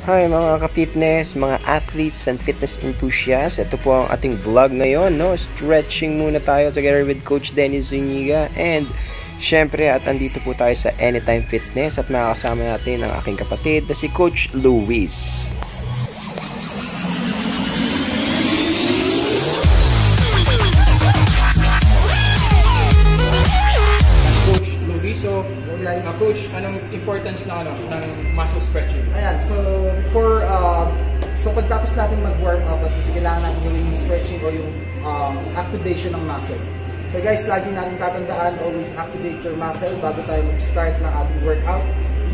Hi mga ka-fitness, mga athletes and fitness enthusiasts. Ito po ang ating vlog ngayon, no? Stretching muna tayo together with Coach Dennis Zuniga. And syempre, at andito po tayo sa Anytime Fitness at makakasama natin ang aking kapatid na si Coach Luis. So, Coach, anong importance ng muscle stretching? Ayan, so pagtapos natin mag-warm up, at least kailangan natin gawin yung stretching o yung activation ng muscle. So guys, lagi natin tatandaan, always activate your muscle bago tayo mag-start ng ating workout.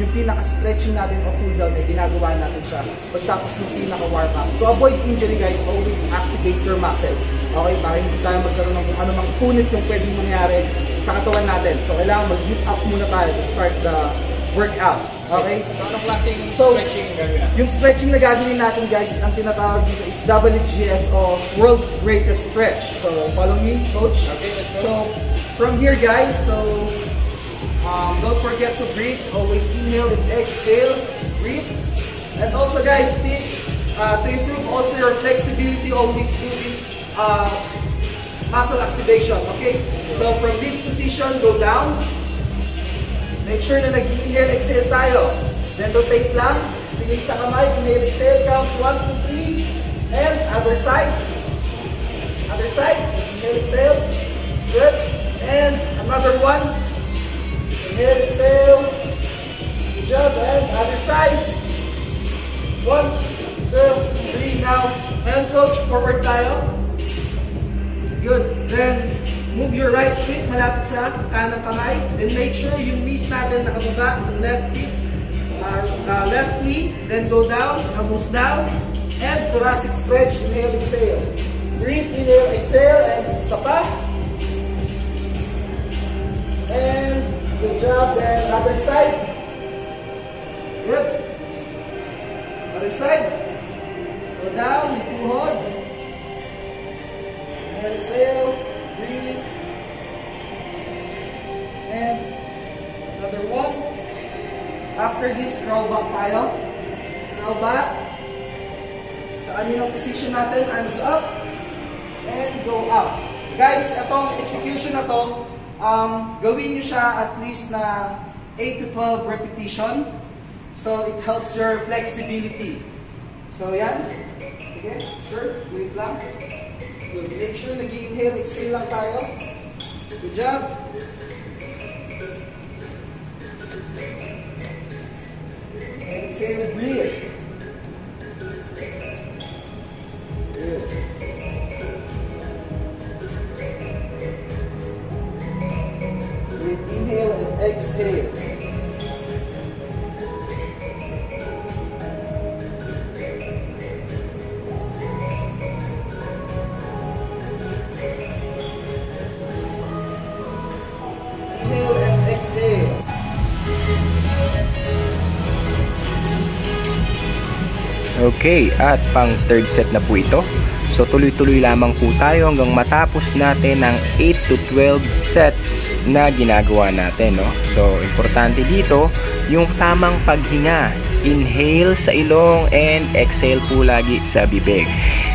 Yung pinaka-stretching natin o cooldown ay ginagawa natin siya pagtapos ng pinaka-warm up. To avoid injury guys, always activate your muscle. Okay, para hindi tayo magkaroon ng kung anumang punit yung pwedeng mangyari sa katawan natin. So kailangan mag-heat up muna tayo to start the workout. Okay? So anong klaseng stretching gagawin natin? Yung stretching na gagawin natin guys, ang tinatawag dito is WGS o World's Greatest Stretch. So follow me, Coach. Okay, let's go. So from here guys, don't forget to breathe. Always inhale and exhale. Breathe. And also guys, to improve also your flexibility, always do this muscle activations, okay? So from this position, go down. Make sure na nag-inhale, exhale tayo. Then rotate lang. Tingin sa kamay, inhale, exhale, count 1, 2, 3. And other side. Other side. Inhale, exhale. Good. And another one. Inhale, exhale. Good job. And other side. 1, 2, 3. Now, and coach, forward tayo. Good. Then, move your right feet malapit sa kanang kamay. Then make sure yung knees natin nakababa. Yung left feet, left knee. Then go down, almost down. And thoracic stretch. Inhale, exhale. Breathe, inhale, exhale. And isa pa. And good job. Then other side. Good. Other side. Go down, yung tuhod. Inhale, exhale, breathe, and another one. After this, crawl back tayo. Crawl back. Sa kaninang position natin, arms up, and go up. Guys, itong execution na to, gawin nyo siya at least na 8 to 12 repetition. So, it helps your flexibility. So, yan. Sige, sir, wait lang. Good. Make sure nag-inhale, exhale lang tayo. Good job. Exhale, breathe. Good. Breathe, inhale and exhale. Okay, at pang third set na po ito. So tuloy-tuloy lamang po tayo hanggang matapos natin ang 8 to 12 sets na ginagawa natin, no? So importante dito yung tamang paghinga. Inhale sa ilong and exhale po lagi sa bibig.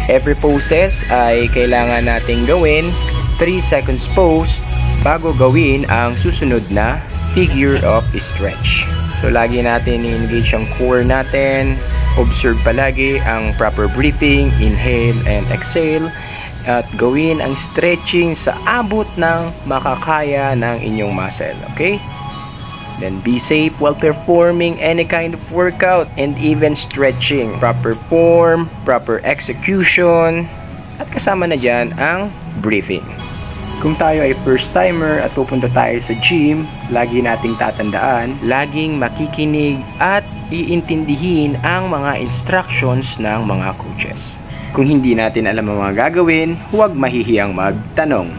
Every poses ay kailangan nating gawin 3 seconds pause bago gawin ang susunod na figure of stretch. So lagi natin i-engage ang core natin. Observe palagi ang proper breathing, inhale and exhale, at gawin ang stretching sa abot ng makakaya ng inyong muscle, okay? Then be safe while performing any kind of workout and even stretching. Proper form, proper execution, at kasama na dyan ang breathing. Kung tayo ay first timer at pupunta tayo sa gym, lagi nating tatandaan, laging makikinig at iintindihin ang mga instructions ng mga coaches. Kung hindi natin alam ang mga gagawin, huwag mahihiyang magtanong.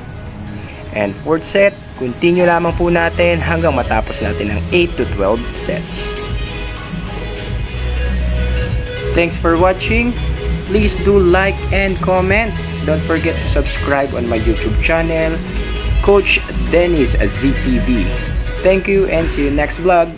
And fourth set, continue lamang po natin hanggang matapos natin ang 8 to 12 sets. Thanks for watching. Please do like and comment. Don't forget to subscribe on my YouTube channel, Coach Dennis ZTV. Thank you and see you next vlog.